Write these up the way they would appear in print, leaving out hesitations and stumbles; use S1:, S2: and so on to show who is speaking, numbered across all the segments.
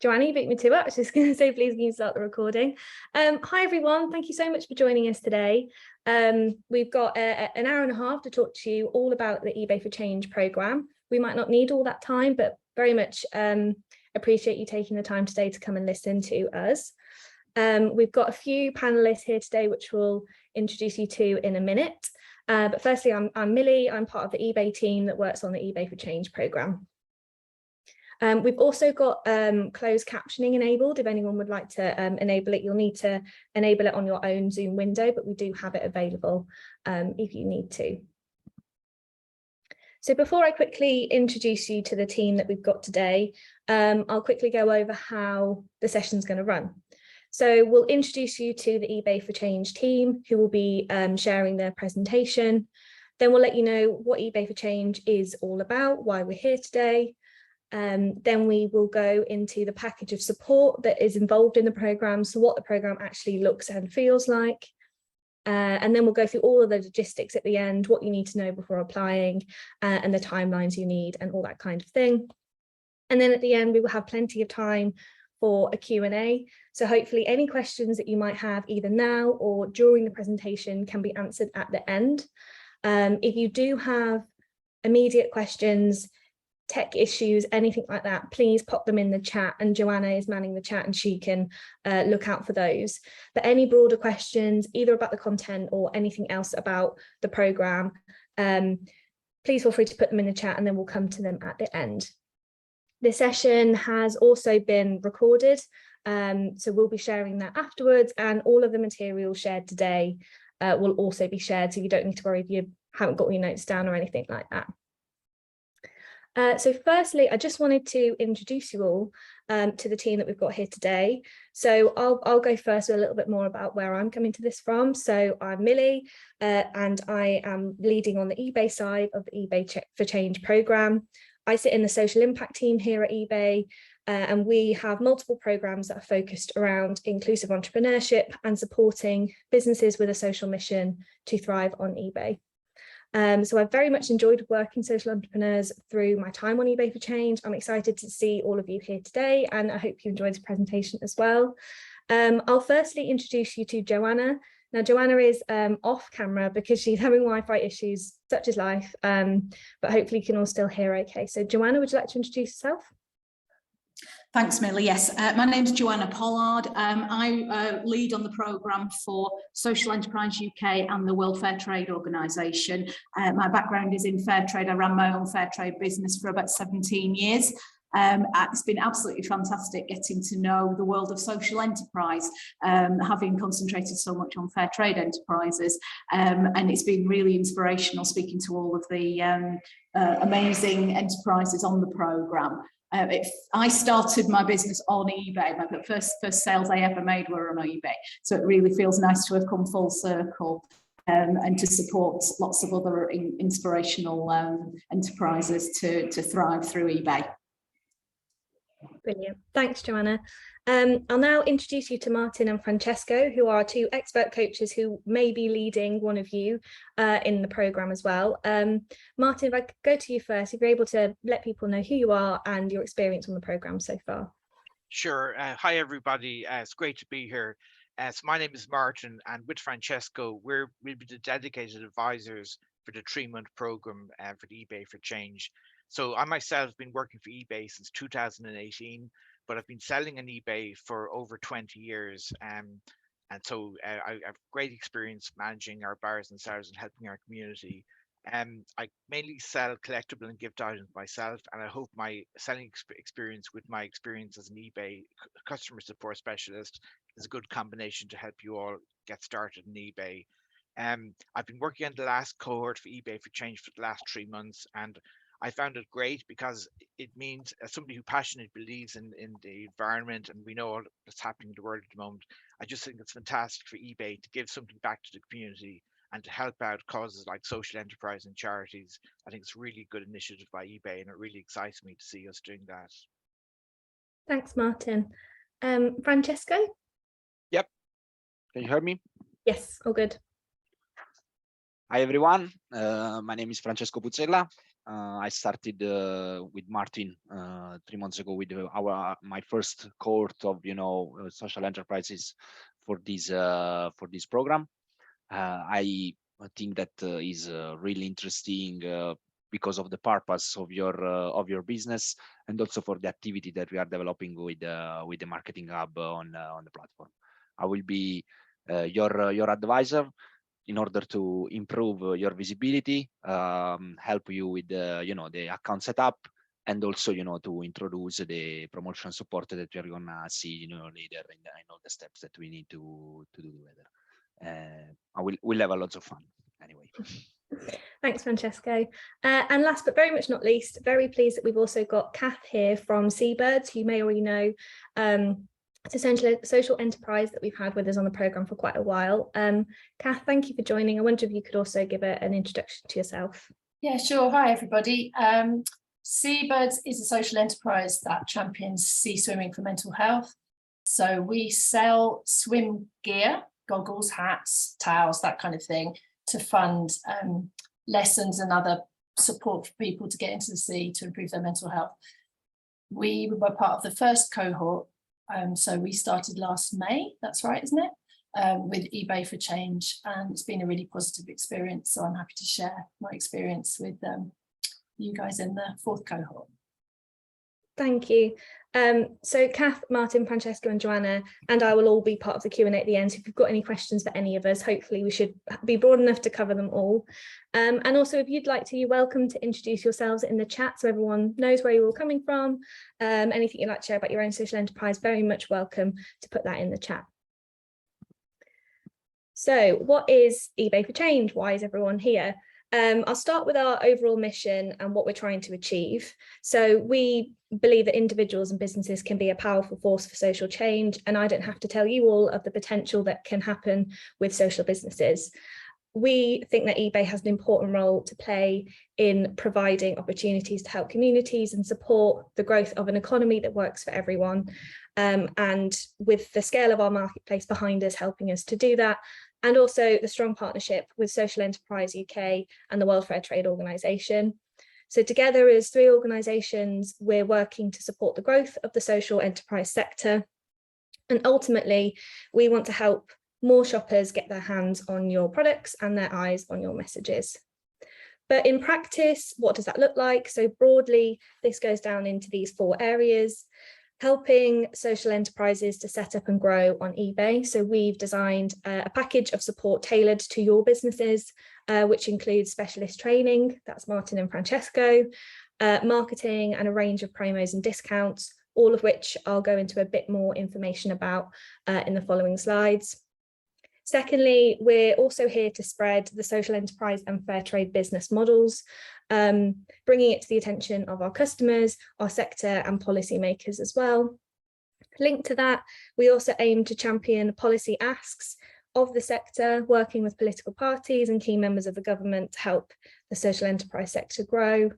S1: Joanna, you beat me to it. I was just going to say, please can you start the recording. Hi, everyone. Thank you so much for joining us today. We've got an hour and a half to talk to you all about the eBay for Change programme. We might not need all that time, but very much appreciate you taking the time today to come and listen to us. We've got a few panelists here today, which we'll introduce you to in a minute. But firstly, I'm Millie. I'm part of the eBay team that works on the eBay for Change programme. We've also got closed captioning enabled. If anyone would like to enable it, you'll need to enable it on your own Zoom window, but we do have it available if you need to. So before I quickly introduce you to the team that we've got today, I'll quickly go over how the session's going to run. So we'll introduce you to the eBay for Change team, who will be sharing their presentation. Then we'll let you know what eBay for Change is all about, why we're here today. Then we will go into the package of support that is involved in the programme, so what the programme actually looks and feels like. And then we'll go through all of the logistics at the end, what you need to know before applying, and the timelines you need and all that kind of thing. And then at the end, we will have plenty of time for a Q&A. So hopefully any questions that you might have either now or during the presentation can be answered at the end. If you do have immediate questions, tech issues, anything like that, please pop them in the chat, and Joanna is manning the chat and she can look out for those. But any broader questions, either about the content or anything else about the programme, please feel free to put them in the chat and then we'll come to them at the end. This session has also been recorded, so we'll be sharing that afterwards, and all of the material shared today will also be shared, so you don't need to worry if you haven't got your notes down or anything like that. So firstly, I just wanted to introduce you all to the team that we've got here today. So I'll go first with a little bit more about where I'm coming to this from. So I'm Millie, and I am leading on the eBay side of the eBay for Change programme. I sit in the social impact team here at eBay, and we have multiple programmes that are focused around inclusive entrepreneurship and supporting businesses with a social mission to thrive on eBay. So I've very much enjoyed working social entrepreneurs through my time on eBay for Change. I'm excited to see all of you here today, and I hope you enjoyed the presentation as well. I'll firstly introduce you to Joanna. Now, Joanna is off camera because she's having Wi-Fi issues, such is life, but hopefully you can all still hear okay. So Joanna, would you like to introduce yourself?
S2: Thanks, Millie. Yes, my name's Joanna Pollard. I lead on the programme for Social Enterprise UK and the World Fair Trade Organisation. My background is in fair trade. I ran my own fair trade business for about 17 years. It's been absolutely fantastic getting to know the world of social enterprise, having concentrated so much on fair trade enterprises, and it's been really inspirational speaking to all of the amazing enterprises on the programme. I started my business on eBay. My first sales I ever made were on eBay, so it really feels nice to have come full circle and to support lots of other inspirational enterprises to thrive through eBay.
S1: Brilliant. Thanks, Joanna. I'll now introduce you to Martin and Francesco, who are two expert coaches who may be leading one of you in the programme as well. Martin, if I could go to you first, if you're able to let people know who you are and your experience on the programme so far.
S3: Sure. Hi, everybody. It's great to be here. So my name is Martin, and with Francesco, we'll be the dedicated advisors for the 3-month programme for the eBay for Change. So I myself have been working for eBay since 2018, but I've been selling on eBay for over 20 years. And so I have great experience managing our buyers and sellers and helping our community. I mainly sell collectible and gift items myself, and I hope my selling experience with my experience as an eBay customer support specialist is a good combination to help you all get started in eBay. I've been working on the last cohort for eBay for Change for the last 3 months, and I found it great because it means, as somebody who passionately believes in the environment, and we know all that's happening in the world at the moment, I just think it's fantastic for eBay to give something back to the community and to help out causes like social enterprise and charities. I think it's a really good initiative by eBay, and it really excites me to see us doing that.
S1: Thanks, Martin. Francesco?
S4: Yep. Can you hear me?
S1: Yes, all good.
S4: Hi, everyone. My name is Francesco Puzzella. I started with Martin 3 months ago with my first cohort of social enterprises for this program. I think that is really interesting because of the purpose of your business, and also for the activity that we are developing with the marketing hub on the platform. I will be your advisor in order to improve your visibility, help you with the account setup, and also to introduce the promotion support that you're gonna see later in all the steps that we need to do together. We'll have a lot of fun anyway.
S1: Thanks, Francesco. And last but very much not least, very pleased that we've also got Kath here from Seabirds, who you may already know. It's essentially a social enterprise that we've had with us on the programme for quite a while. Kath, thank you for joining. I wonder if you could also give an introduction to yourself.
S5: Yeah, sure. Hi, everybody. Seabirds is a social enterprise that champions sea swimming for mental health. So we sell swim gear, goggles, hats, towels, that kind of thing, to fund lessons and other support for people to get into the sea to improve their mental health. We were part of the first cohort. So we started last May, that's right, isn't it? With eBay for Change, and it's been a really positive experience. So I'm happy to share my experience with you guys in the fourth cohort.
S1: Thank you. So Kath, Martin, Francesco and Joanna and I will all be part of the Q&A at the end. So if you've got any questions for any of us, hopefully we should be broad enough to cover them all. And also, if you'd like to, you're welcome to introduce yourselves in the chat so everyone knows where you're all coming from. Anything you'd like to share about your own social enterprise, very much welcome to put that in the chat. So what is eBay for Change? Why is everyone here? I'll start with our overall mission and what we're trying to achieve. So we believe that individuals and businesses can be a powerful force for social change, and I don't have to tell you all of the potential that can happen with social businesses. We think that eBay has an important role to play in providing opportunities to help communities and support the growth of an economy that works for everyone. And with the scale of our marketplace behind us helping us to do that, and also the strong partnership with Social Enterprise UK and the World Fair Trade Organisation. So together as three organisations, we're working to support the growth of the social enterprise sector. And ultimately, we want to help more shoppers get their hands on your products and their eyes on your messages. But in practice, what does that look like? So broadly, this goes down into these four areas. Helping social enterprises to set up and grow on eBay. So we've designed a package of support tailored to your businesses, which includes specialist training, that's Martin and Francesco, marketing and a range of promos and discounts, all of which I'll go into a bit more information about in the following slides. Secondly, we're also here to spread the social enterprise and fair trade business models, bringing it to the attention of our customers, our sector and policymakers as well. Linked to that, we also aim to champion policy asks of the sector, working with political parties and key members of the government to help the social enterprise sector grow.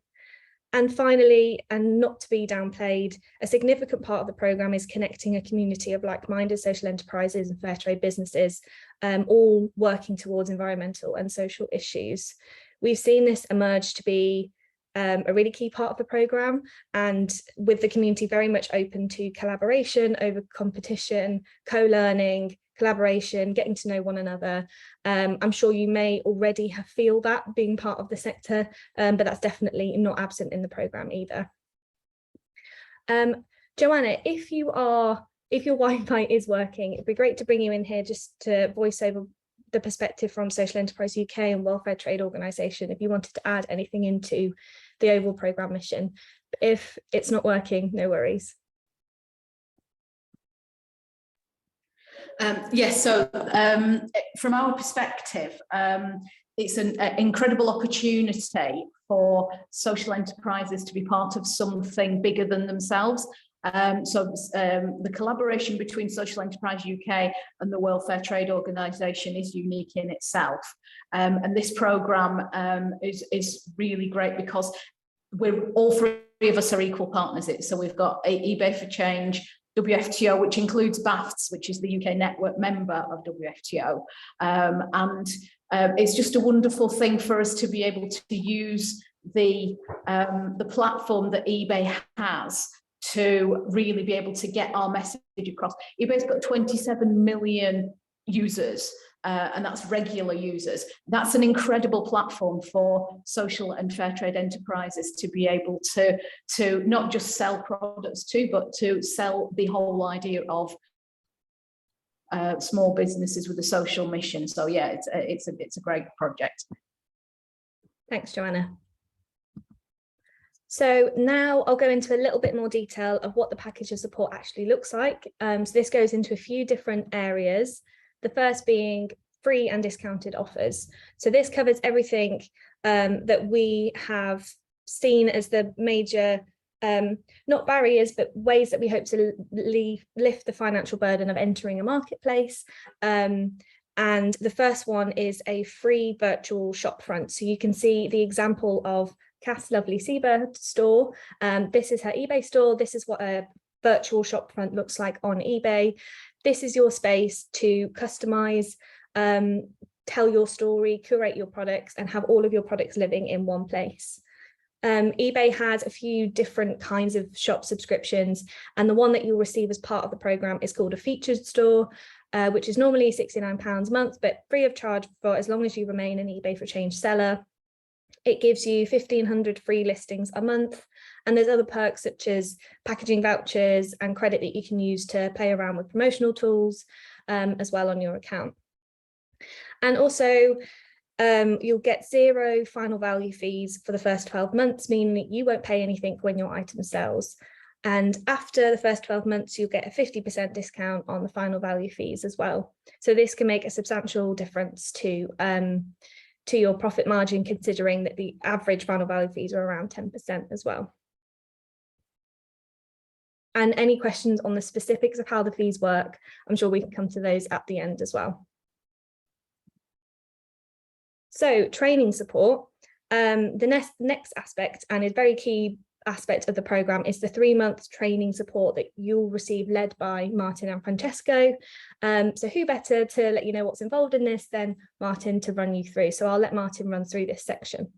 S1: And finally, and not to be downplayed, a significant part of the programme is connecting a community of like-minded social enterprises and fair trade businesses, all working towards environmental and social issues. We've seen this emerge to be a really key part of the programme, and with the community very much open to collaboration over competition, co-learning, collaboration, getting to know one another. I'm sure you may already have feel that being part of the sector, but that's definitely not absent in the programme either. Joanna, if your Wi-Fi is working, it'd be great to bring you in here just to voice over the perspective from Social Enterprise UK and Welfare Trade Organisation, if you wanted to add anything into the overall programme mission. But if it's not working, no worries.
S2: Yes, so from our perspective, it's an incredible opportunity for social enterprises to be part of something bigger than themselves. The collaboration between Social Enterprise UK and the World Fair Trade Organisation is unique in itself. And this programme is really great because all three of us are equal partners. So we've got eBay for Change, WFTO, which includes BAFTS, which is the UK network member of WFTO. It's just a wonderful thing for us to be able to use the platform that eBay has to really be able to get our message across. eBay's got 27 million users, and that's regular users. That's an incredible platform for social and fair trade enterprises to be able to not just sell products to, but to sell the whole idea of small businesses with a social mission. So yeah, it's a great project.
S1: Thanks, Joanna. So now I'll go into a little bit more detail of what the package of support actually looks like. So this goes into a few different areas. The first being free and discounted offers. So this covers everything that we have seen as the major, not barriers, but ways that we hope to lift the financial burden of entering a marketplace. And the first one is a free virtual shop front. So you can see the example of Cath's lovely Seabird store. This is her eBay store. This is what a virtual shop front looks like on eBay. This is your space to customize, tell your story, curate your products, and have all of your products living in one place. eBay has a few different kinds of shop subscriptions, and the one that you'll receive as part of the program is called a featured store, which is normally £69 a month, but free of charge for as long as you remain an eBay for Change seller. It gives you 1,500 free listings a month, and there's other perks such as packaging vouchers and credit that you can use to play around with promotional tools as well on your account. And also, you'll get 0 final value fees for the first 12 months, meaning that you won't pay anything when your item sells. And after the first 12 months, you'll get a 50% discount on the final value fees as well. So this can make a substantial difference to your profit margin, considering that the average final value fees are around 10% as well. And any questions on the specifics of how the fees work, I'm sure we can come to those at the end as well. So training support, the next aspect, and a very key aspect of the program, is the 3-month training support that you'll receive, led by Martin and Francesco. So who better to let you know what's involved in this than Martin to run you through. So I'll let Martin run through this section.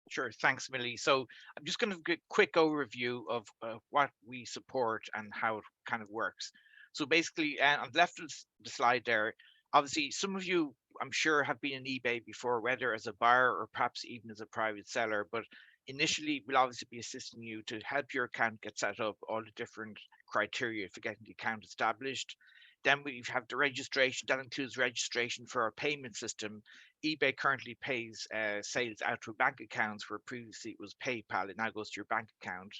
S3: Sure, thanks, Millie. So I'm just going to give a quick overview of what we support and how it kind of works. So basically, on the left of the slide there, obviously some of you, I'm sure, have been in eBay before, whether as a buyer or perhaps even as a private seller. But initially, we'll obviously be assisting you to help your account get set up, all the different criteria for getting the account established. Then we have the registration. That includes registration for our payment system. eBay currently pays sales out to bank accounts, where previously it was PayPal. It now goes to your bank account.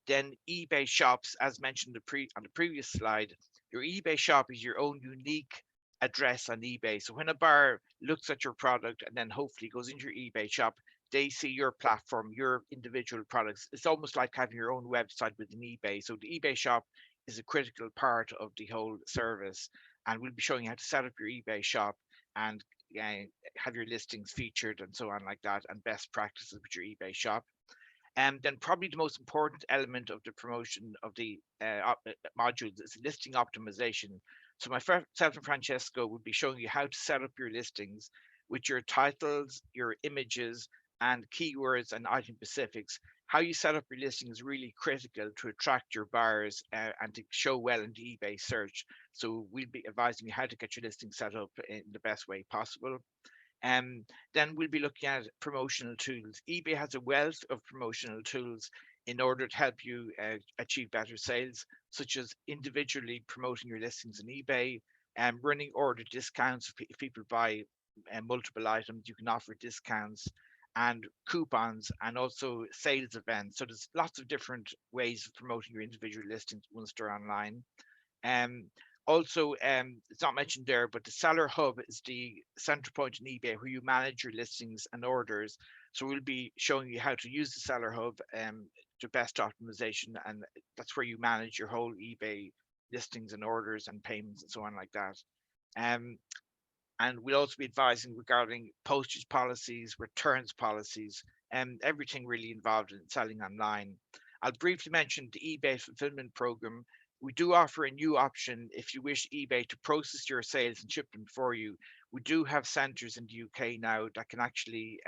S3: Then eBay shops, as mentioned on the previous slide, your eBay shop is your own unique address on eBay. So when a buyer looks at your product and then hopefully goes into your eBay shop, they see your platform, your individual products. It's almost like having your own website within eBay. So the eBay shop is a critical part of the whole service, and we'll be showing you how to set up your eBay shop and have your listings featured and so on like that, and best practices with your eBay shop. And then probably the most important element of the promotion of the modules is listing optimization. So myself and Francesco will be showing you how to set up your listings with your titles, your images, and keywords and item specifics. How you set up your listing is really critical to attract your buyers and to show well in the eBay search. So we'll be advising you how to get your listing set up in the best way possible. Then we'll be looking at promotional tools. eBay has a wealth of promotional tools in order to help you achieve better sales, such as individually promoting your listings on eBay, and running order discounts. If people buy multiple items, you can offer discounts, and coupons, and also sales events. So there's lots of different ways of promoting your individual listings once they're online. Also, it's not mentioned there, but the Seller Hub is the center point in eBay where you manage your listings and orders. So we'll be showing you how to use the Seller Hub to best optimization, and that's where you manage your whole eBay listings and orders and payments and so on like that. And we'll also be advising regarding postage policies, returns policies, and everything really involved in selling online. I'll briefly mention the eBay fulfillment program. We do offer a new option if you wish eBay to process your sales and ship them for you. We do have centers in the UK now that can actually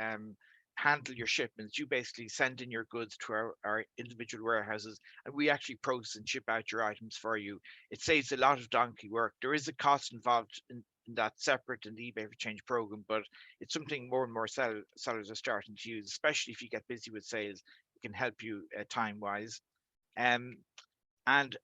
S3: handle your shipments. You basically send in your goods to our individual warehouses, and we actually process and ship out your items for you. It saves a lot of donkey work. There is a cost involved in that separate in the eBay for Change program, but it's something more and more sellers are starting to use, especially if you get busy with sales. It can help you time-wise. And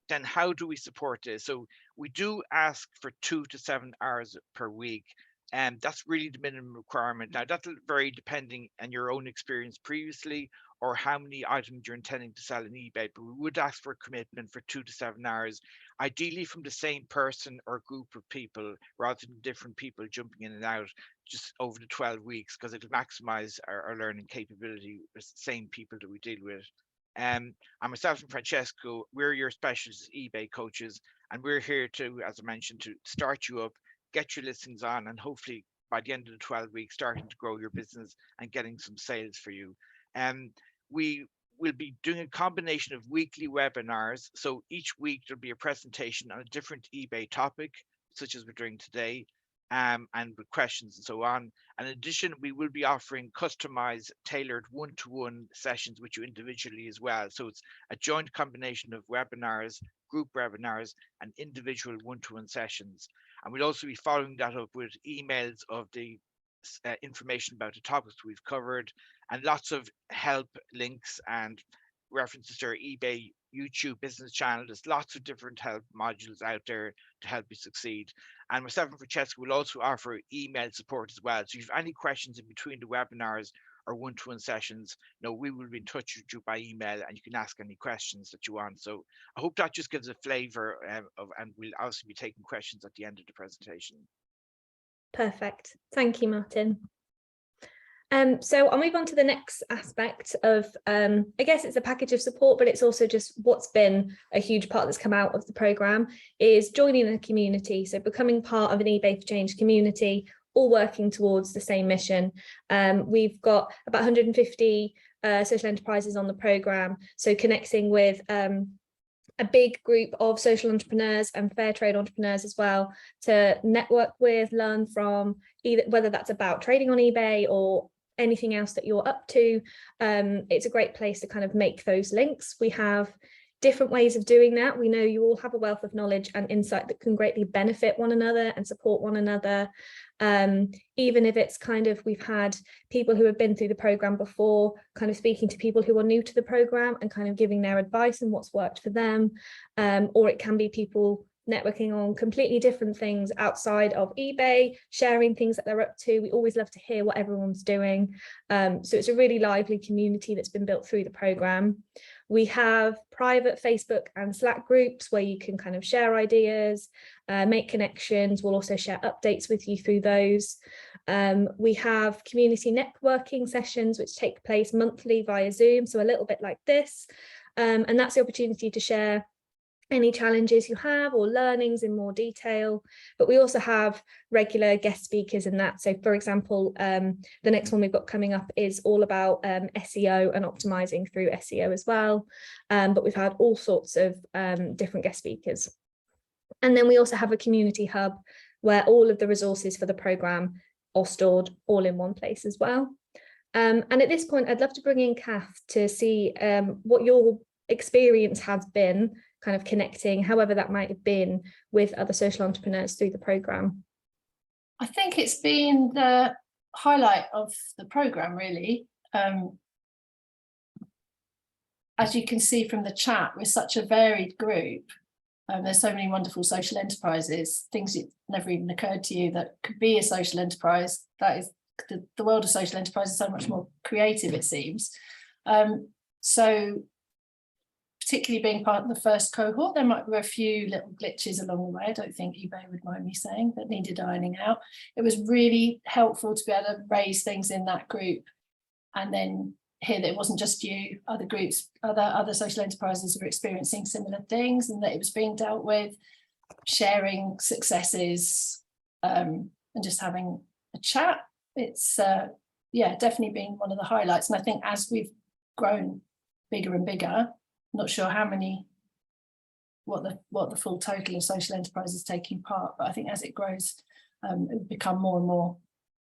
S3: then how do we support this? So we do ask for 2 to 7 hours per week. And that's really the minimum requirement. Now that'll vary depending on your own experience previously or how many items you're intending to sell in eBay, but we would ask for a commitment for 2 to 7 hours, ideally from the same person or group of people rather than different people jumping in and out just over the 12 weeks, because it'll maximize our learning capability with the same people that we deal with. And myself and Francesco, we're your specialist eBay coaches, and we're here to, as I mentioned, to start you up, get your listings on, and hopefully by the end of the 12 weeks, starting to grow your business and getting some sales for you. We will be doing a combination of weekly webinars. So each week there'll be a presentation on a different eBay topic, such as we're doing today, and with questions and so on. And in addition, we will be offering customized, tailored one-to-one sessions with you individually as well. So it's a joint combination of webinars, group webinars, and individual one-to-one sessions. And we'll also be following that up with emails of the information about the topics we've covered, and lots of help links and references to our eBay YouTube business channel. There's lots of different help modules out there to help you succeed. And myself and Francesca will also offer email support as well. So if you have any questions in between the webinars or one-to-one sessions, we will be in touch with you by email, and you can ask any questions that you want. So I hope that just gives a flavor of, and we'll also be taking questions at the end of the presentation.
S1: Perfect. Thank you, Martin. So I'll move on to the next aspect of, I guess it's a package of support, but it's also just what's been a huge part that's come out of the programme is joining a community. So becoming part of an eBay for Change community, all working towards the same mission. We've got about 150 social enterprises on the programme. So connecting with a big group of social entrepreneurs and fair trade entrepreneurs as well to network with, learn from, either whether that's about trading on eBay or anything else that you're up to. It's a great place to kind of make those links. We have different ways of doing that. We know you all have a wealth of knowledge and insight that can greatly benefit one another and support one another. Even if it's kind of, we've had people who have been through the program before, kind of speaking to people who are new to the program and kind of giving their advice and what's worked for them. Or it can be people networking on completely different things outside of eBay, sharing things that they're up to. We always love to hear what everyone's doing. So it's a really lively community that's been built through the program. We have private Facebook and Slack groups where you can kind of share ideas, make connections. We'll also share updates with you through those. We have community networking sessions which take place monthly via Zoom, so a little bit like this. And that's the opportunity to share any challenges you have or learnings in more detail, but we also have regular guest speakers in that. So for example, the next one we've got coming up is all about SEO and optimizing through SEO as well, but we've had all sorts of different guest speakers. And then we also have a community hub where all of the resources for the program are stored all in one place as well. And at this point I'd love to bring in Kath to see what your experience has been kind of connecting, however that might have been, with other social entrepreneurs through the programme.
S5: I think it's been the highlight of the programme, really. As you can see from the chat, we're such a varied group. There's so many wonderful social enterprises, things that never even occurred to you that could be a social enterprise. That is, the world of social enterprise is so much more creative, it seems. So particularly being part of the first cohort, there might be a few little glitches along the way. I don't think eBay would mind me saying, that needed ironing out. It was really helpful to be able to raise things in that group and then hear that it wasn't just you, other groups, other social enterprises were experiencing similar things and that it was being dealt with, sharing successes and just having a chat. It's yeah, definitely been one of the highlights. And I think as we've grown bigger and bigger, not sure how many what the full total of social enterprise is taking part. But I think as it grows, it will become more and more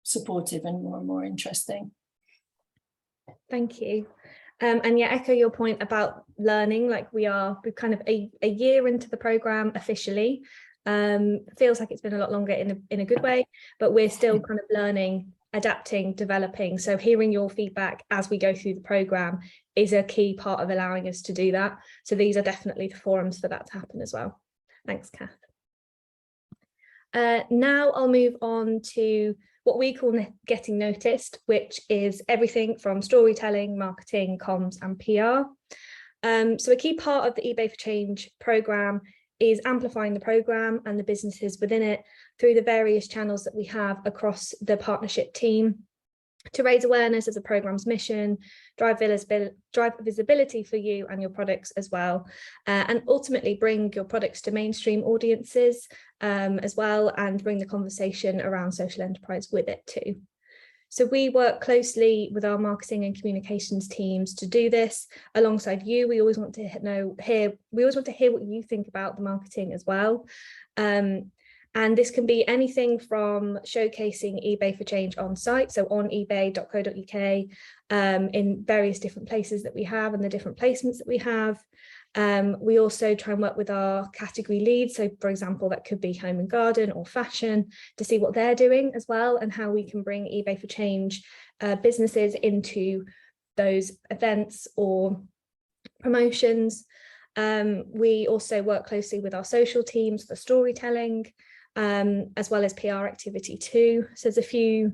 S5: supportive and more interesting.
S1: Thank you. And yeah, echo your point about learning. Like we're kind of a year into the program officially. Feels like it's been a lot longer in a good way, but we're still kind of learning, adapting, developing. So hearing your feedback as we go through the program is a key part of allowing us to do that. So these are definitely the forums for that to happen as well. Thanks, Kath. Now I'll move on to what we call getting noticed, which is everything from storytelling, marketing, comms, and PR. So a key part of the eBay for Change program is amplifying the program and the businesses within it through the various channels that we have across the partnership team to raise awareness of the program's mission, drive visibility for you and your products as well, and ultimately bring your products to mainstream audiences as well, and bring the conversation around social enterprise with it too. So we work closely with our marketing and communications teams to do this alongside you. We always want to hear what you think about the marketing as well. And this can be anything from showcasing eBay for Change on site, so on ebay.co.uk, in various different places that we have and the different placements that we have. We also try and work with our category leads. So for example, that could be home and garden or fashion, to see what they're doing as well and how we can bring eBay for Change businesses into those events or promotions. We also work closely with our social teams for storytelling, as well as PR activity too. So there's a few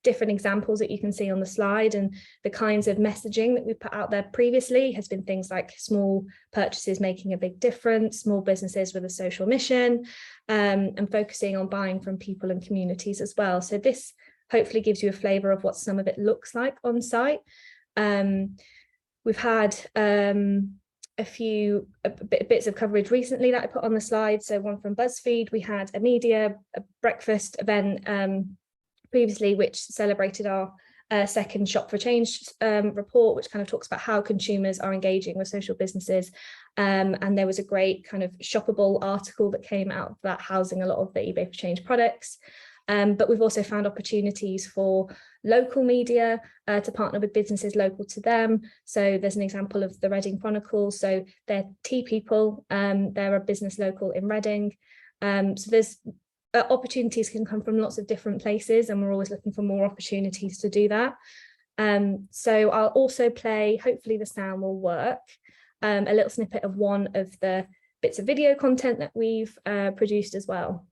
S1: different examples that you can see on the slide, and the kinds of messaging that we put out there previously has been things like small purchases making a big difference, small businesses with a social mission, and focusing on buying from people and communities as well. So this hopefully gives you a flavour of what some of it looks like on site. We've had a few bits of coverage recently that I put on the slide. So one from BuzzFeed, we had a breakfast event previously, which celebrated our second Shop for Change report, which kind of talks about how consumers are engaging with social businesses. And there was a great kind of shoppable article that came out of that, housing a lot of the eBay for Change products. But we've also found opportunities for local media to partner with businesses local to them. So there's an example of the Reading Chronicle. So they're tea people, they're a business local in Reading. So there's opportunities can come from lots of different places, and we're always looking for more opportunities to do that. So I'll also play, hopefully the sound will work, a little snippet of one of the bits of video content that we've produced as well.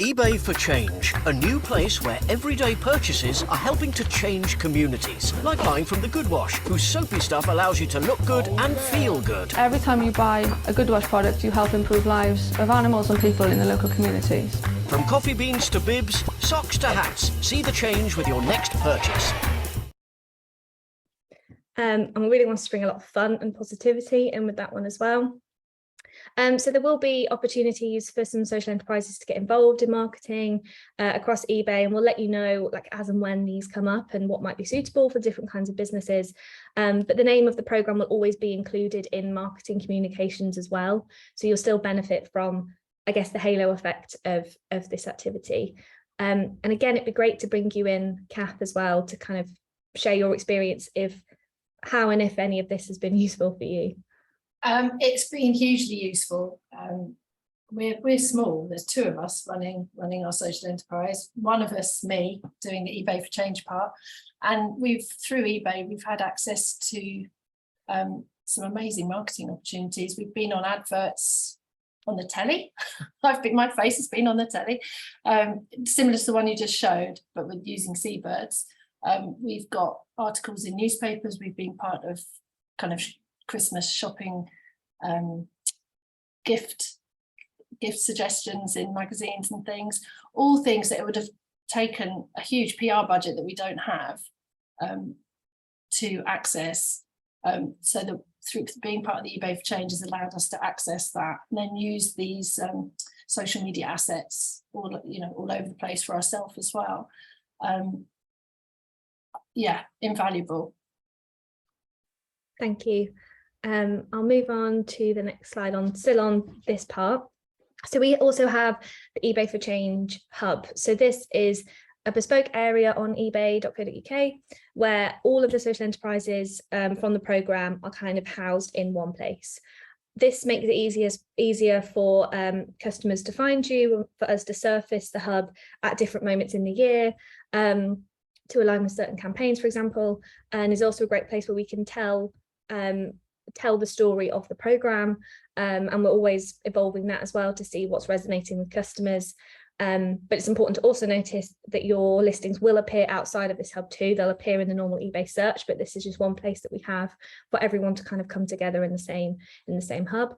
S6: eBay for Change, a new place where everyday purchases are helping to change communities. Like buying from the Good Wash, whose soapy stuff allows you to look good and feel good.
S7: Every time you buy a Good Wash product, you help improve lives of animals and people in the local communities.
S6: From coffee beans to bibs, socks to hats, see the change with your next purchase.
S1: And we really want to bring a lot of fun and positivity in with that one as well. So there will be opportunities for some social enterprises to get involved in marketing across eBay, and we'll let you know like as and when these come up and what might be suitable for different kinds of businesses. But the name of the program will always be included in marketing communications as well. So you'll still benefit from, I guess, the halo effect of this activity. And again, it'd be great to bring you in, Kath, as well, to kind of share your experience of how and if any of this has been useful for you.
S5: It's been hugely useful. We're small. There's two of us running our social enterprise. One of us, me, doing the eBay for Change part, and through eBay we've had access to some amazing marketing opportunities. We've been on adverts on the telly. My face has been on the telly, similar to the one you just showed, but with using seabirds. We've got articles in newspapers. We've been part of kind of Christmas shopping, gift suggestions in magazines and things, all things that it would have taken a huge PR budget that we don't have to access. So that through being part of the eBay for Change has allowed us to access that and then use these social media assets all over the place for ourselves as well. Yeah, invaluable.
S1: Thank you. I'll move on to the next slide still on this part. So we also have the eBay for Change hub. So this is a bespoke area on ebay.co.uk where all of the social enterprises from the programme are kind of housed in one place. This makes it easier for customers to find you, for us to surface the hub at different moments in the year, to align with certain campaigns, for example, and is also a great place where we can tell the story of the programme, and we're always evolving that as well to see what's resonating with customers. But it's important to also notice that your listings will appear outside of this hub too. They'll appear in the normal eBay search, but this is just one place that we have for everyone to kind of come together in the same hub.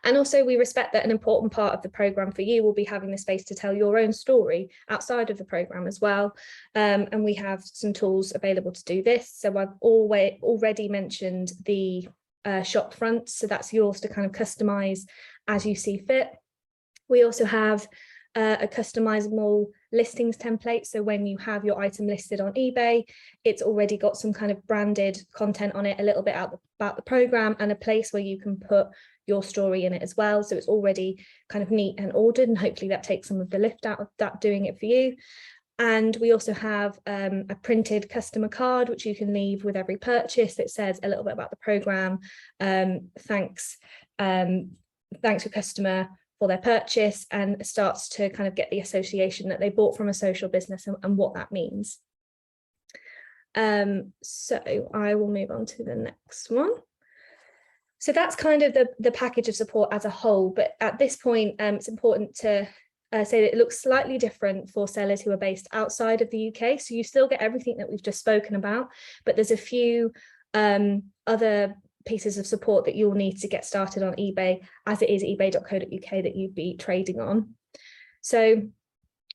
S1: And also we respect that an important part of the programme for you will be having the space to tell your own story outside of the programme as well. And we have some tools available to do this. So I've already mentioned the shop front. So that's yours to kind of customise as you see fit. We also have a customizable listings template. So when you have your item listed on eBay, it's already got some kind of branded content on it, a little bit about the programme, and a place where you can put your story in it as well. So it's already kind of neat and ordered, and hopefully that takes some of the lift out of that doing it for you. And we also have a printed customer card, which you can leave with every purchase that says a little bit about the programme. Thanks your customer for their purchase, and starts to kind of get the association that they bought from a social business and what that means. So I will move on to the next one. So that's kind of the package of support as a whole, but at this point it's important to say that it looks slightly different for sellers who are based outside of the UK. So you still get everything that we've just spoken about, but there's a few other pieces of support that you'll need to get started on eBay, as it is ebay.co.uk that you'd be trading on. So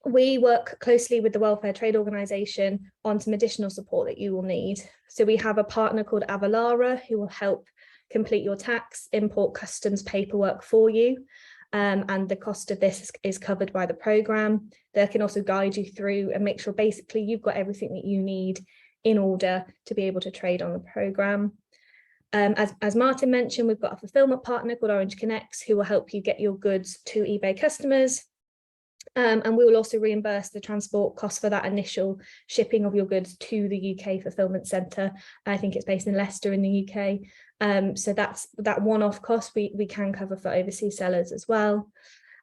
S1: we work closely with the Welfare Trade Organisation on some additional support that you will need. So we have a partner called Avalara who will help complete your tax, import, customs paperwork for you. And the cost of this is covered by the programme. They can also guide you through and make sure basically you've got everything that you need in order to be able to trade on the programme. As Martin mentioned, we've got a fulfillment partner called Orange Connects who will help you get your goods to eBay customers. And we will also reimburse the transport cost for that initial shipping of your goods to the UK fulfillment centre. I think it's based in Leicester in the UK. So that's that one-off cost we can cover for overseas sellers as well.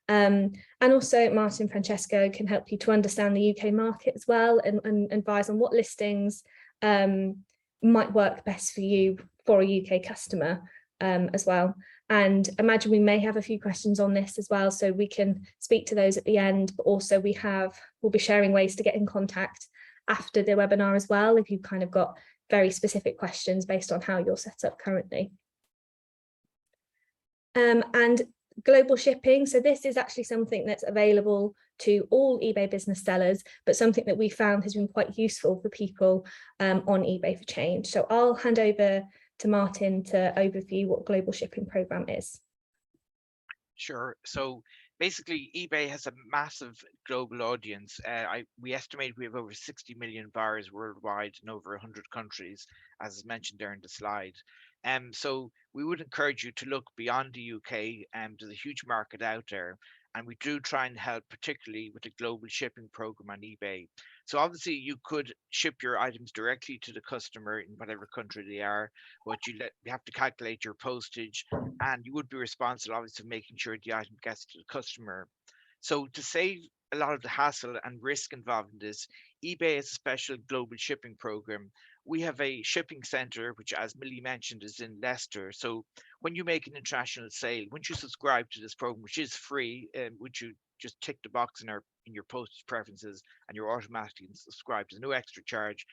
S1: And also Martin and Francesco can help you to understand the UK market as well, and advise on what listings might work best for you for a UK customer as well. And imagine we may have a few questions on this as well, so we can speak to those at the end, but also we'll be sharing ways to get in contact after the webinar as well if you've kind of got very specific questions based on how you're set up currently. And global shipping, so this is actually something that's available to all eBay business sellers, but something that we found has been quite useful for people on eBay for Change. So I'll hand over to Martin to overview what global shipping program is.
S3: Sure. So basically, eBay has a massive global audience. We estimate we have over 60 million buyers worldwide in over 100 countries, as mentioned there in the slide. So we would encourage you to look beyond the UK. There's a huge market out there, and we do try and help, particularly with the global shipping program on eBay. So obviously you could ship your items directly to the customer in whatever country they are, but you have to calculate your postage, and you would be responsible obviously for making sure the item gets to the customer. So to save a lot of the hassle and risk involved in this, eBay has a special global shipping program. We have a shipping center, which, as Millie mentioned, is in Leicester. So when you make an international sale, once you subscribe to this program, which is free, which you just tick the box in your postage preferences, and you're automatically subscribed. There's no extra charge.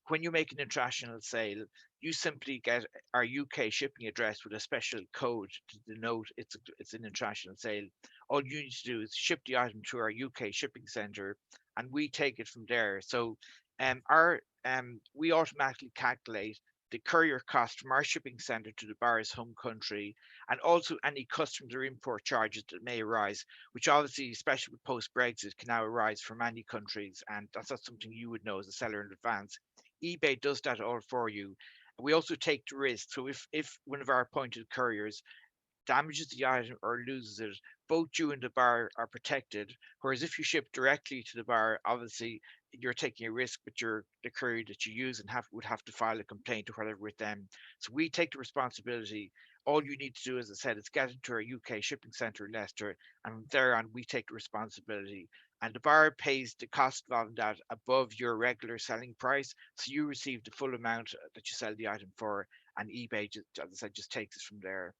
S3: When you make an international sale, you simply get our UK shipping address with a special code to denote it's an international sale. All you need to do is ship the item to our UK shipping center, and we take it from there. So we automatically calculate the courier cost from our shipping center to the buyer's home country, and also any customs or import charges that may arise, which obviously, especially with post-Brexit, can now arise from many countries, and that's not something you would know as a seller in advance. eBay does that all for you, We also take the risk. So if one of our appointed couriers damages the item or loses it, both you and the bar are protected. Whereas if you ship directly to the bar, obviously you're taking a risk, but the courier that you use and would have to file a complaint or whatever with them. So we take the responsibility. All you need to do, as I said, is get into our UK shipping centre in Leicester, and thereon we take the responsibility. And the bar pays the cost of that above your regular selling price. So you receive the full amount that you sell the item for, and eBay, just, as I said, just takes it from there.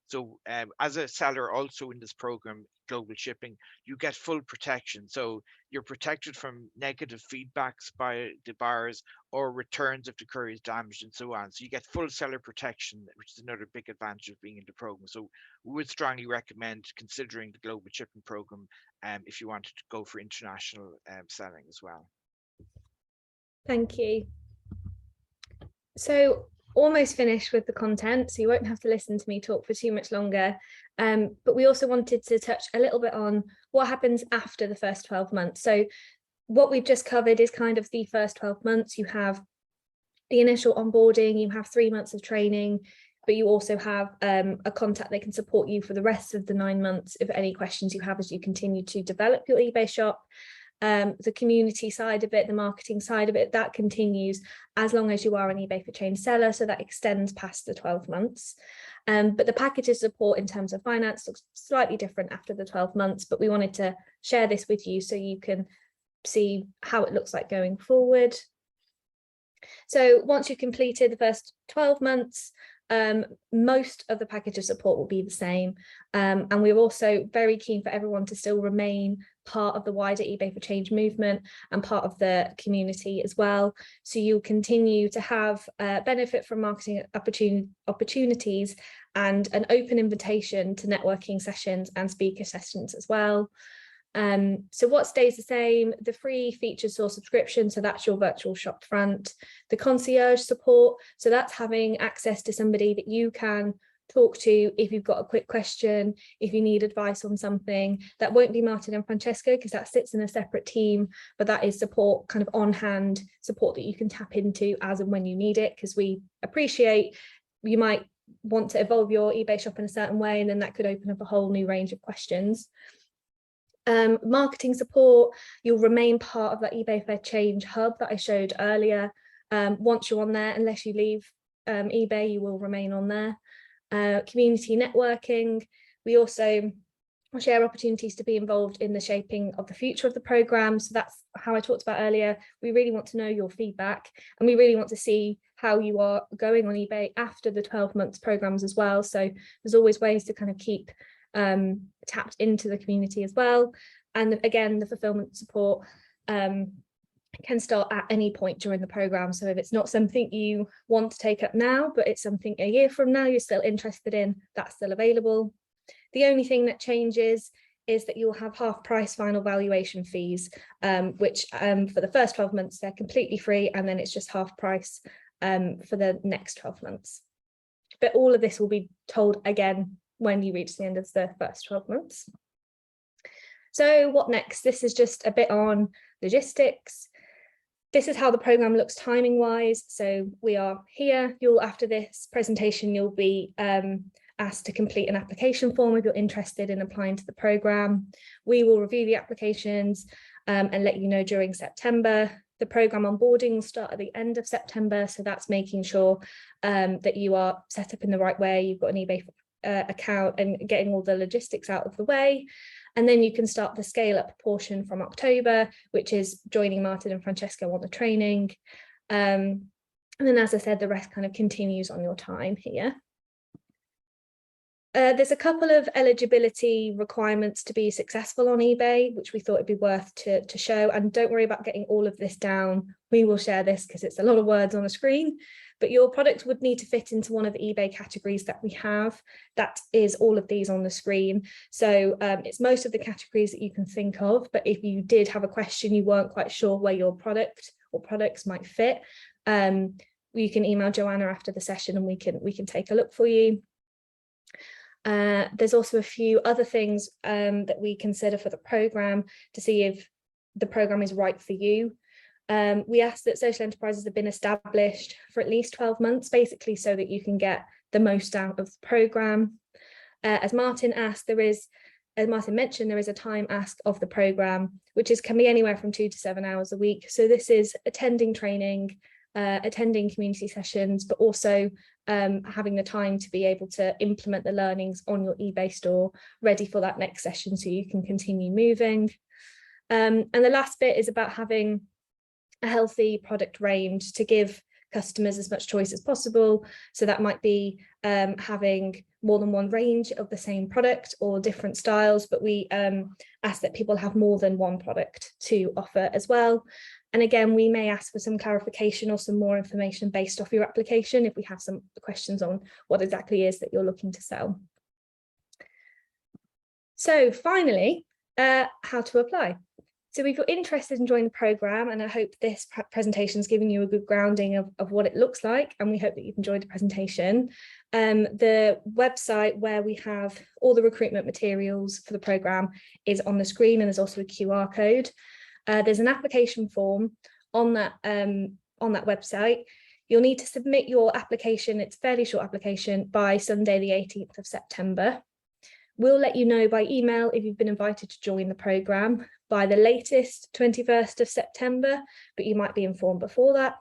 S3: So as a seller also in this program, Global Shipping, you get full protection. So you're protected from negative feedbacks by the buyers or returns if the courier is damaged and so on. So you get full seller protection, which is another big advantage of being in the program. So we would strongly recommend considering the Global Shipping program if you wanted to go for international selling as well.
S1: Thank you. So almost finished with the content, so you won't have to listen to me talk for too much longer. But we also wanted to touch a little bit on what happens after the first 12 months. So what we've just covered is kind of the first 12 months. You have the initial onboarding, you have 3 months of training, but you also have a contact that can support you for the rest of the 9 months if any questions you have as you continue to develop your eBay shop. The community side of it, the marketing side of it, that continues as long as you are an eBay for Change seller, so that extends past the 12 months. But the package of support in terms of finance looks slightly different after the 12 months, but we wanted to share this with you so you can see how it looks like going forward. So once you've completed the first 12 months, most of the package of support will be the same, and we're also very keen for everyone to still remain part of the wider eBay for Change movement and part of the community as well. So you'll continue to have benefit from marketing opportunities and an open invitation to networking sessions and speaker sessions as well. So what stays the same? The free featured source subscription, so that's your virtual shop front. The concierge support, so that's having access to somebody that you can talk to if you've got a quick question, if you need advice on something. That won't be Martin and Francesco because that sits in a separate team, but that is support, kind of on-hand support that you can tap into as and when you need it, because we appreciate you might want to evolve your eBay shop in a certain way, and then that could open up a whole new range of questions. Marketing support, you'll remain part of that eBay for Change hub that I showed earlier. Once you're on there, unless you leave eBay, you will remain on there. Community networking, we also share opportunities to be involved in the shaping of the future of the program. So that's how I talked about earlier. We really want to know your feedback, and we really want to see how you are going on eBay after the 12 months programs as well. So there's always ways to kind of keep tapped into the community as well. And again, the fulfillment support can start at any point during the program. So if it's not something you want to take up now, but it's something a year from now you're still interested in, that's still available. The only thing that changes is that you'll have half price final valuation fees, which for the first 12 months, they're completely free. And then it's just half price for the next 12 months. But all of this will be told again when you reach the end of the first 12 months. So what next? This is just a bit on logistics. This is how the program looks timing wise. So we are here. After this presentation, you'll be asked to complete an application form if you're interested in applying to the program. We will review the applications and let you know during September. The program onboarding will start at the end of September. So that's making sure that you are set up in the right way. You've got an eBay account and getting all the logistics out of the way. And then you can start the scale up portion from October, which is joining Martin and Francesco on the training. And then, as I said, the rest kind of continues on your time here. There's a couple of eligibility requirements to be successful on eBay, which we thought it'd be worth to show. And don't worry about getting all of this down. We will share this because it's a lot of words on a screen. But your product would need to fit into one of the eBay categories that we have. That is all of these on the screen. So it's most of the categories that you can think of. But if you did have a question, you weren't quite sure where your product or products might fit, you can email Joanna after the session and we can take a look for you. There's also a few other things that we consider for the program to see if the program is right for you. We ask that social enterprises have been established for at least 12 months, basically so that you can get the most out of the programme. As Martin mentioned, there is a time ask of the programme, which can be anywhere from 2 to 7 hours a week. So this is attending training, attending community sessions, but also having the time to be able to implement the learnings on your eBay store, ready for that next session so you can continue moving. And the last bit is about having a healthy product range to give customers as much choice as possible. So that might be having more than one range of the same product or different styles, but we ask that people have more than one product to offer as well. And again, we may ask for some clarification or some more information based off your application if we have some questions on what exactly it is that you're looking to sell. So finally, how to apply. So if you're interested in joining the programme, and I hope this presentation is giving you a good grounding of what it looks like, and we hope that you've enjoyed the presentation. The website where we have all the recruitment materials for the programme is on the screen, and there's also a QR code. There's an application form on that website. You'll need to submit your application, it's a fairly short application, by Sunday the 18th of September. We'll let you know by email if you've been invited to join the programme by the latest 21st of September, but you might be informed before that.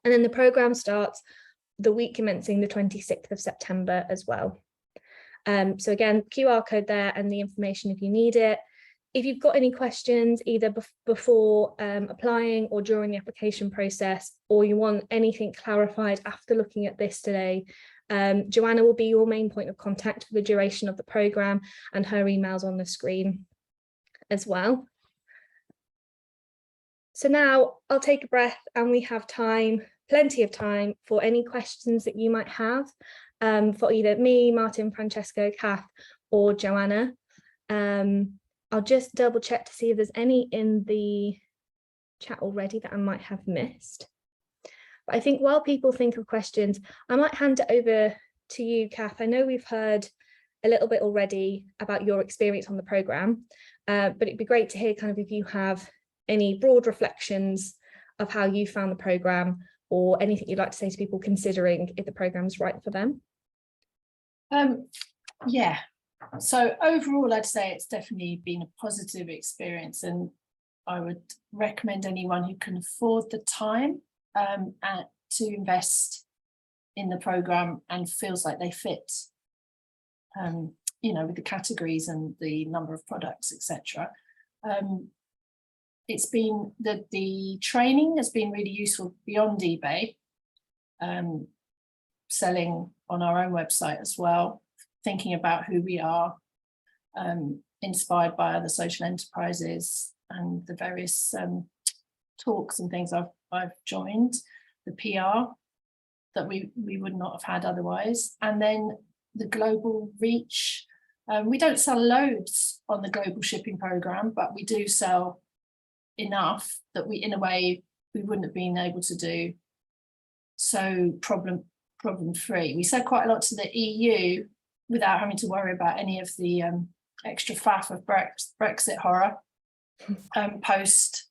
S1: And then the programme starts the week commencing the 26th of September as well. So again, QR code there and the information if you need it. If you've got any questions, either before applying or during the application process, or you want anything clarified after looking at this today, Joanna will be your main point of contact for the duration of the programme, and her email's on the screen as well. So now I'll take a breath, and we have time, plenty of time, for any questions that you might have for either me, Martin, Francesco, Kath, or Joanna. I'll just double check to see if there's any in the chat already that I might have missed. But I think while people think of questions, I might hand it over to you, Kath. I know we've heard a little bit already about your experience on the programme, but it'd be great to hear kind of if you have any broad reflections of how you found the programme, or anything you'd like to say to people considering if the programme's right for them.
S5: Yeah. So overall, I'd say it's definitely been a positive experience, and I would recommend anyone who can afford the time to invest in the programme and feels like they fit, you know, with the categories and the number of products, etc. It's been the training has been really useful beyond eBay, selling on our own website as well, thinking about who we are, inspired by other social enterprises and the various talks and things I've joined, the PR that we would not have had otherwise, and then the global reach. We don't sell loads on the global shipping program, but we do sell enough that we, in a way, we wouldn't have been able to do so problem free. We sell quite a lot to the EU without having to worry about any of the extra faff of Brexit horror. Post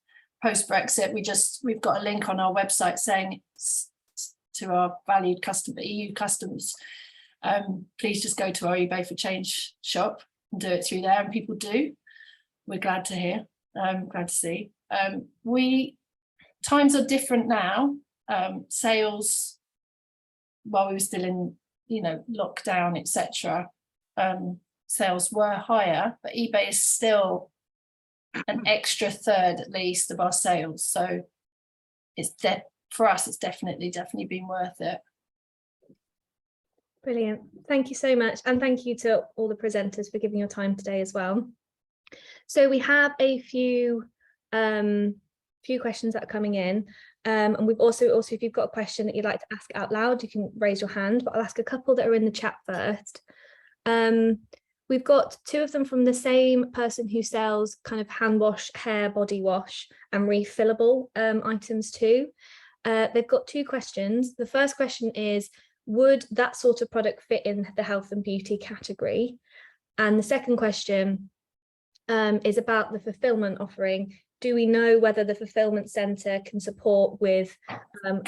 S5: Brexit, we've got a link on our website saying to our valued EU customers, please just go to our eBay for Change shop and do it through there, and people do. We're glad to hear, glad to see. Times are different now. Sales, while we were still in, you know, lockdown, etc., sales were higher, but eBay is still an extra third at least of our sales. So it's for us, it's definitely been worth it.
S1: Brilliant. Thank you so much. And thank you to all the presenters for giving your time today as well. So we have a few questions that are coming in. And we've also, if you've got a question that you'd like to ask out loud, you can raise your hand, but I'll ask a couple that are in the chat first. We've got two of them from the same person who sells kind of hand wash, hair, body wash and refillable items too. They've got two questions. The first question is, would that sort of product fit in the health and beauty category? And the second question is about the fulfillment offering. do we know whether the fulfillment centre can support with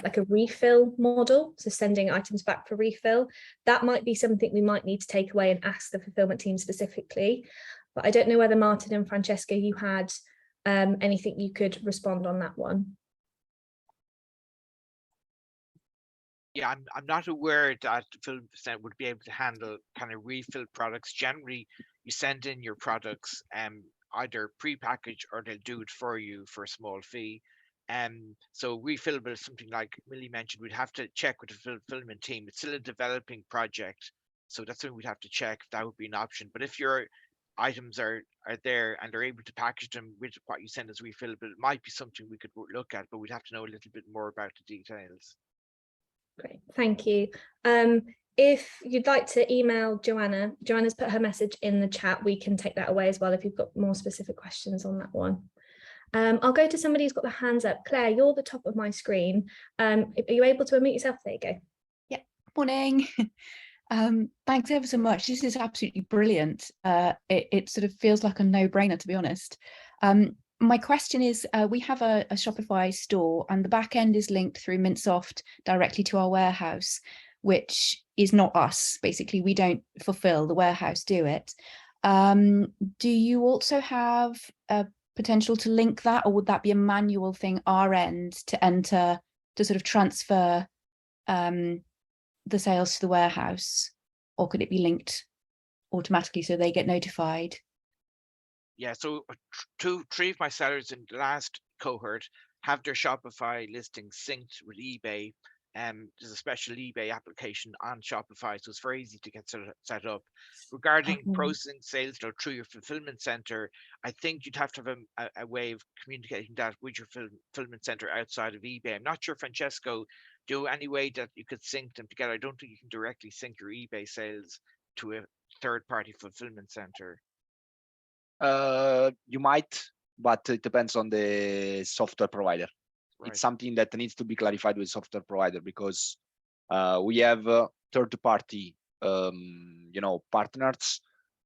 S1: like a refill model, so sending items back for refill? That might be something we might need to take away and ask the fulfillment team specifically. But I don't know whether Martin and Francesca, you had anything you could respond on that one.
S3: Yeah, I'm not aware that the fulfillment center would be able to handle kind of refill products. Generally, you send in your products either pre-packaged or they'll do it for you for a small fee. So refillable is something like Millie mentioned, we'd have to check with the fulfillment team. It's still a developing project, so that's something we'd have to check if that would be an option. But if your items are there and they're able to package them with what you send as refillable, it might be something we could look at, but we'd have to know a little bit more about the details.
S1: Great, thank you. If you'd like to email Joanna's put her message in the chat. We can take that away as well if you've got more specific questions on that one. I'll go to somebody who's got their hands up. Claire, you're the top of my screen. Are you able to unmute yourself? There you go.
S8: Yeah, morning. Thanks ever so much. This is absolutely brilliant. It sort of feels like a no-brainer, to be honest. My question is, we have a Shopify store and the back end is linked through Mintsoft directly to our warehouse, which is not us. Basically, we don't fulfill, the warehouse do it. Do you also have a potential to link that, or would that be a manual thing our end to enter, to sort of transfer the sales to the warehouse, or could it be linked automatically so they get notified?
S3: Yeah, so three of my sellers in the last cohort have their Shopify listings synced with eBay. There's a special eBay application on Shopify, so it's very easy to get set up. Regarding processing sales through your fulfillment center, I think you'd have to have a way of communicating that with your fulfillment center outside of eBay. I'm not sure, Francesco, do any way that you could sync them together? I don't think you can directly sync your eBay sales to a third-party fulfillment center.
S4: You might, but it depends on the software provider. Right. It's something that needs to be clarified with software provider, because we have third-party, partners,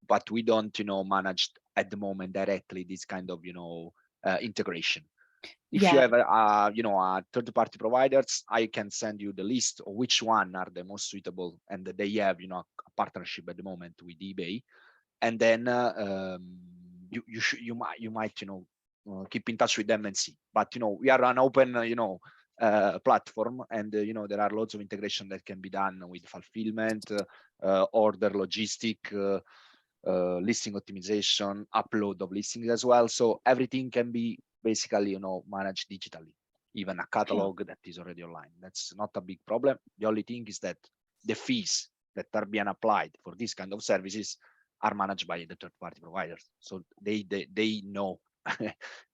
S4: but we don't, manage at the moment directly this kind of, integration. If you have a third-party providers, I can send you the list of which one are the most suitable, and they have, a partnership at the moment with eBay, and then you might keep in touch with them and see. But we are an open platform, and there are lots of integration that can be done with fulfillment, order logistic, listing optimization, upload of listings as well. So everything can be basically managed digitally, even a catalog that is already online. That's not a big problem. The only thing is that the fees that are being applied for this kind of services are managed by the third-party providers, so they know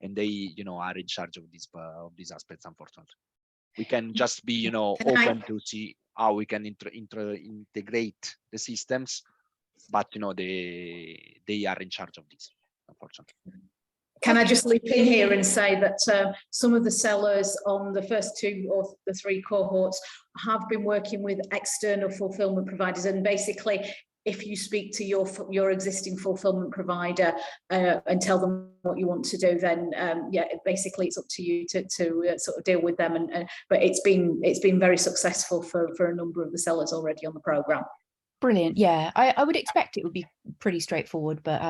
S4: and they are in charge of these aspects. Unfortunately, we can just be open to see how we can integrate the systems, but they are in charge of this, unfortunately.
S2: Can I just leap in here and say that some of the sellers on the first 2 or the 3 cohorts have been working with external fulfillment providers, and basically, if you speak to your existing fulfillment provider and tell them what you want to do, then basically it's up to you to sort of deal with them. But it's been very successful for a number of the sellers already on the program.
S8: Brilliant. Yeah, I would expect it would be pretty straightforward, but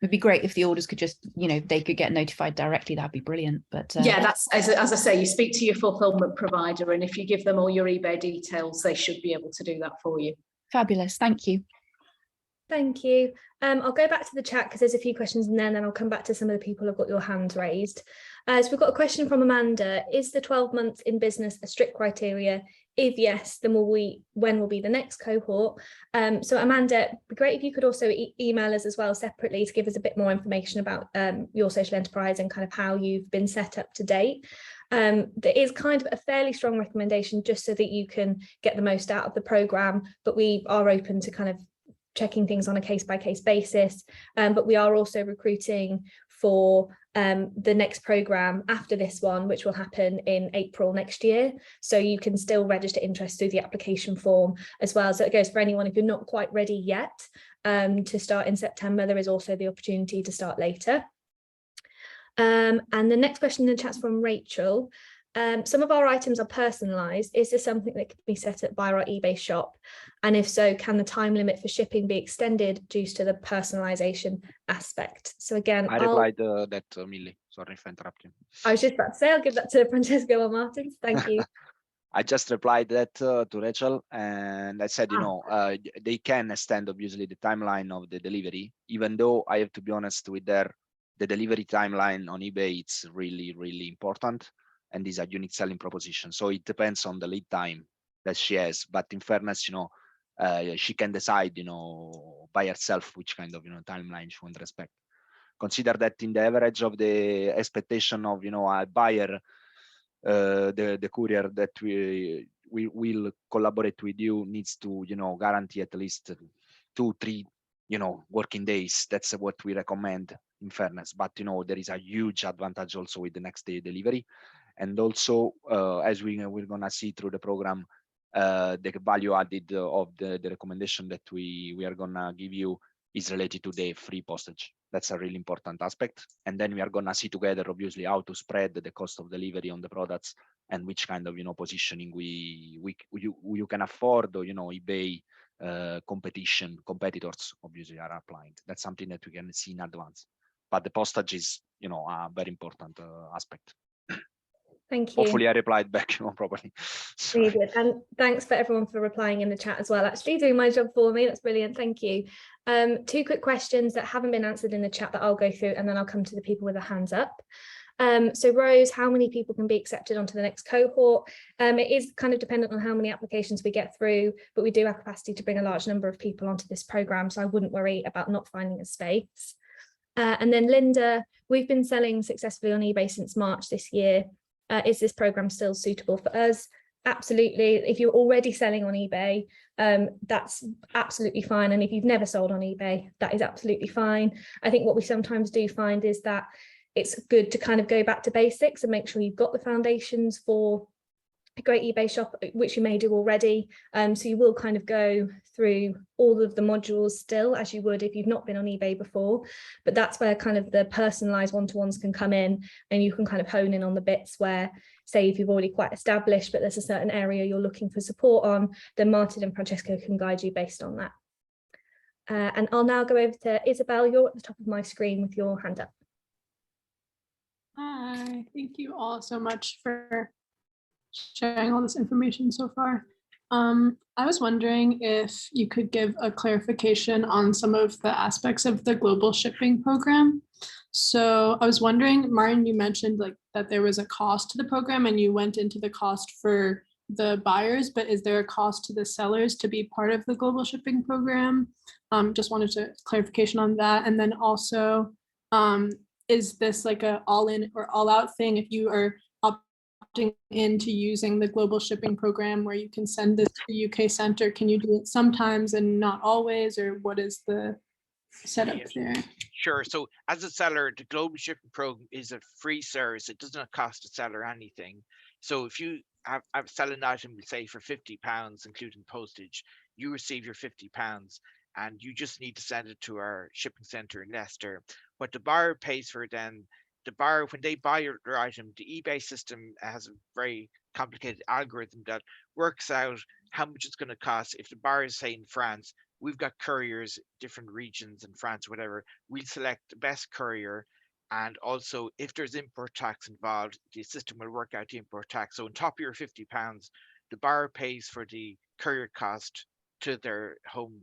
S8: it'd be great if the orders could just, they could get notified directly. That'd be brilliant. But
S2: yeah, that's as I say, you speak to your fulfillment provider, and if you give them all your eBay details, they should be able to do that for you.
S8: Fabulous. Thank you.
S1: Thank you. I'll go back to the chat because there's a few questions in there, and then I'll come back to some of the people who've got your hands raised. So we've got a question from Amanda. Is the 12 months in business a strict criteria? If yes, then when will be the next cohort? So Amanda, it'd be great if you could also email us as well separately to give us a bit more information about your social enterprise and kind of how you've been set up to date. There is kind of a fairly strong recommendation just so that you can get the most out of the programme, but we are open to kind of checking things on a case-by-case basis, but we are also recruiting for the next programme after this one, which will happen in April next year. So you can still register interest through the application form as well. So it goes for anyone if you're not quite ready yet to start in September. There is also the opportunity to start later. And the next question in the chat's from Rachel. Some of our items are personalised. Is this something that can be set up by our eBay shop? And if so, can the time limit for shipping be extended due to the personalisation aspect? So again,
S4: I replied that, Millie. Sorry if I interrupt you.
S1: I was just about to say, I'll give that to Francesco or Martin. Thank you.
S4: I just replied that to Rachel, and I said, they can extend obviously the timeline of the delivery, even though I have to be honest with the delivery timeline on eBay, it's really, really important. And is a unique selling proposition. So it depends on the lead time that she has. But in fairness, she can decide, by herself which kind of timeline she wants to respect. Consider that in the average of the expectation of a buyer, the courier that we will collaborate with you needs to guarantee at least 2-3 working days. That's what we recommend in fairness. But there is a huge advantage also with the next day delivery. And also, as we're gonna see through the program, the value added of the recommendation that we are gonna give you is related to the free postage. That's a really important aspect. And then we are gonna see together, obviously, how to spread the cost of delivery on the products and which kind of positioning you can afford, or eBay competitors obviously are applying. That's something that we can see in advance. But the postage is a very important aspect.
S1: Thank you.
S4: Hopefully I replied back properly.
S1: You did. And thanks for everyone for replying in the chat as well. Actually doing my job for me. That's brilliant. Thank you. 2 quick questions that haven't been answered in the chat that I'll go through, and then I'll come to the people with their hands up. So Rose, how many people can be accepted onto the next cohort? It is kind of dependent on how many applications we get through, but we do have capacity to bring a large number of people onto this program, so I wouldn't worry about not finding a space. And then Linda, we've been selling successfully on eBay since March this year. Is this program still suitable for us? Absolutely. If you're already selling on eBay, that's absolutely fine. And if you've never sold on eBay, that is absolutely fine. I think what we sometimes do find is that it's good to kind of go back to basics and make sure you've got the foundations for a great eBay shop, which you may do already. So you will kind of go through all of the modules still, as you would if you've not been on eBay before. But that's where kind of the personalized one-to-ones can come in, and you can kind of hone in on the bits where, say, if you've already quite established, but there's a certain area you're looking for support on, then Martin and Francesco can guide you based on that. And I'll now go over to Isabel. You're at the top of my screen with your hand up.
S9: Hi, thank you all so much for sharing all this information so far. I was wondering if you could give a clarification on some of the aspects of the global shipping program. So I was wondering, Martin, you mentioned that there was a cost to the program and you went into the cost for the buyers, but is there a cost to the sellers to be part of the global shipping program? Just wanted to clarification on that. And then also, is this like a all-in or all-out thing if you are opting into using the global shipping program where you can send this to the UK center? Can you do it sometimes and not always, or what is the setup there?
S3: Sure. So as a seller, the global shipping program is a free service. It does not cost the seller anything. So if you have sell an item, say for £50, including postage, you receive your £50 and you just need to send it to our shipping center in Leicester. What the buyer pays for then, the buyer, when they buy their item, the eBay system has a very complicated algorithm that works out how much it's going to cost. If the buyer is, say, in France, we've got couriers, different regions in France, whatever, we'll select the best courier. And also, if there's import tax involved, the system will work out the import tax. So on top of your £50, the buyer pays for the courier cost to their home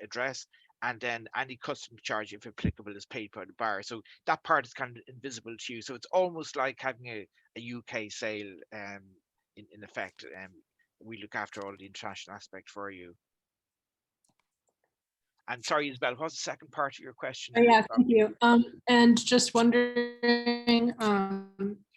S3: address, and then any customs charge, if applicable, is paid by the buyer. So that part is kind of invisible to you. So it's almost like having a UK sale in effect. We look after all the international aspect for you. And sorry, Isabel, what's the second part of your question?
S9: Oh, yeah, thank you. And just wondering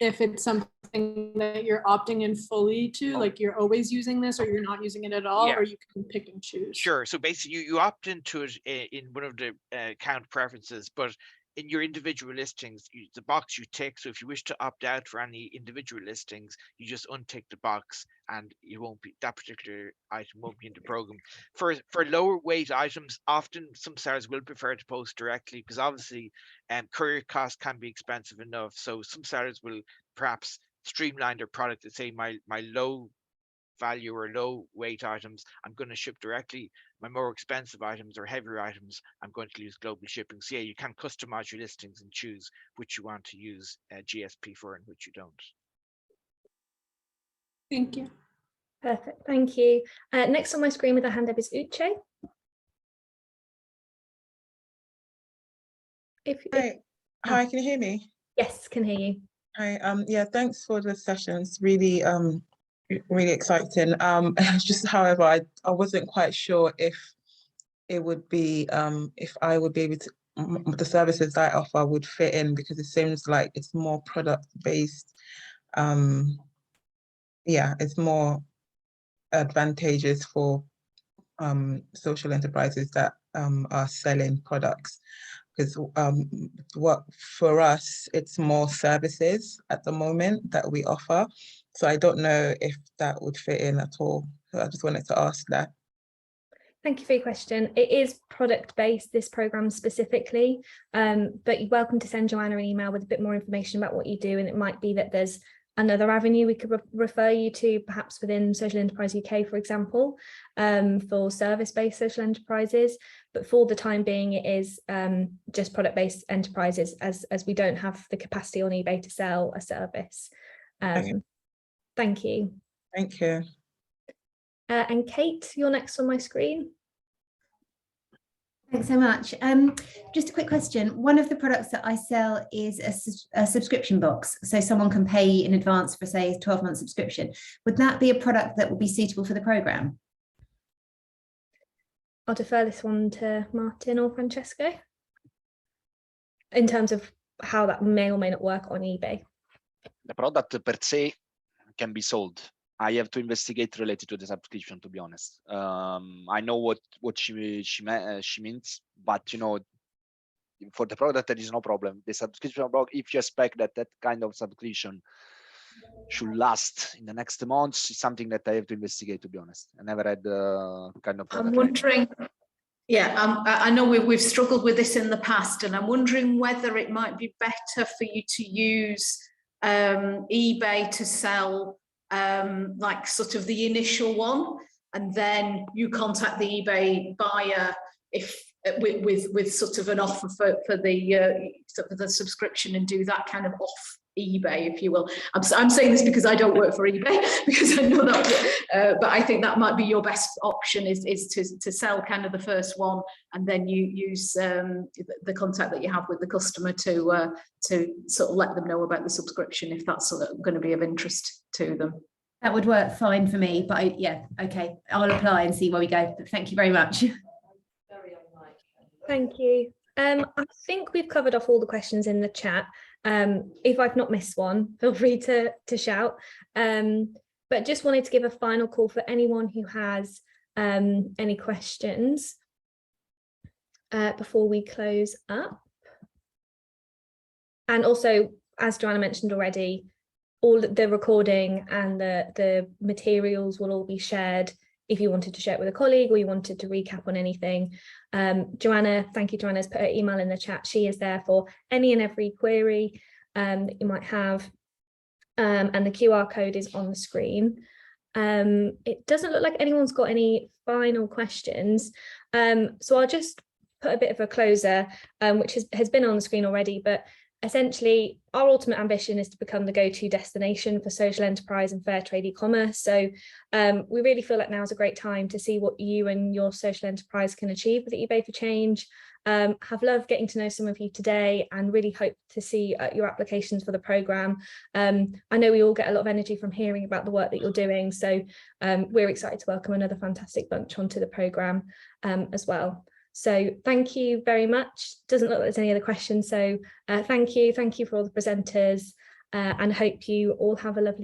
S9: if it's something that you're opting in fully to, like you're always using this, or you're not using it at all, or you can pick and choose.
S3: Sure. So basically, you opt into it in one of the account preferences, but in your individual listings, the box you tick. So if you wish to opt out for any individual listings, you just untick the box, and it won't be, that particular item won't be in the program. For lower weight items, often some sellers will prefer to post directly, because obviously courier costs can be expensive enough. So some sellers will perhaps streamline their product and say, my low value or low weight items, I'm going to ship directly. My more expensive items or heavier items, I'm going to use global shipping. So yeah, you can customize your listings and choose which you want to use GSP for and which you don't.
S9: Thank you.
S1: Perfect, thank you. Next on my screen with a hand up is Uche.
S10: Hi, can you hear me?
S1: Yes, can hear you.
S10: Hi, yeah, thanks for the sessions. Really, really exciting. Just, however, I wasn't quite sure if it would be, if I would be able to, the services I offer would fit in, because it seems like it's more product based. Yeah, it's more advantageous for social enterprises that are selling products, because what for us, it's more services at the moment that we offer. So I don't know if that would fit in at all. So I just wanted to ask that.
S1: Thank you for your question. It is product-based, this program specifically, but you're welcome to send Joanna an email with a bit more information about what you do, and it might be that there's another avenue we could refer you to, perhaps within Social Enterprise UK, for example, for service-based social enterprises. But for the time being, it is just product-based enterprises, as we don't have the capacity on eBay to sell a service.
S10: Okay.
S1: Thank you.
S10: Thank you.
S1: And Kate, you're next on my screen.
S11: Thanks so much. Just a quick question. One of the products that I sell is a subscription box. So someone can pay in advance for, say, a 12-month subscription. Would that be a product that would be suitable for the programme?
S1: I'll defer this one to Martin or Francesco in terms of how that may or may not work on eBay.
S4: The product per se can be sold. I have to investigate related to the subscription, to be honest. I know what she means, but you know, for the product there is no problem. The subscription product, if you expect that kind of subscription should last in the next months, is something that I have to investigate, to be honest. I never had kind of product.
S2: I'm wondering, yeah, I know we've struggled with this in the past, and I'm wondering whether it might be better for you to use eBay to sell like sort of the initial one, and then you contact the eBay buyer if with sort of an offer for the subscription, and do that kind of off eBay, if you will. I'm saying this because I don't work for eBay, because I know that, but I think that might be your best option, is to sell kind of the first one, and then you use the contact that you have with the customer to sort of let them know about the subscription, if that's sort of going to be of interest to them.
S11: That would work fine for me, but yeah, okay, I'll apply and see where we go. But thank you very much.
S1: Thank you. I think we've covered off all the questions in the chat. If I've not missed one, feel free to shout. But just wanted to give a final call for anyone who has any questions before we close up. And also, as Joanna mentioned already, all the recording and the materials will all be shared if you wanted to share it with a colleague or you wanted to recap on anything. Joanna, thank you, Joanna's put her email in the chat. She is there for any and every query that you might have. And the QR code is on the screen. It doesn't look like anyone's got any final questions. So I'll just put a bit of a closer, which has been on the screen already, but essentially, our ultimate ambition is to become the go-to destination for social enterprise and fair trade e-commerce. So we really feel like now is a great time to see what you and your social enterprise can achieve with eBay for Change. Have loved getting to know some of you today, and really hope to see your applications for the programme. I know we all get a lot of energy from hearing about the work that you're doing, so we're excited to welcome another fantastic bunch onto the programme as well. So thank you very much. Doesn't look like there's any other questions. So thank you for all the presenters, and hope you all have a lovely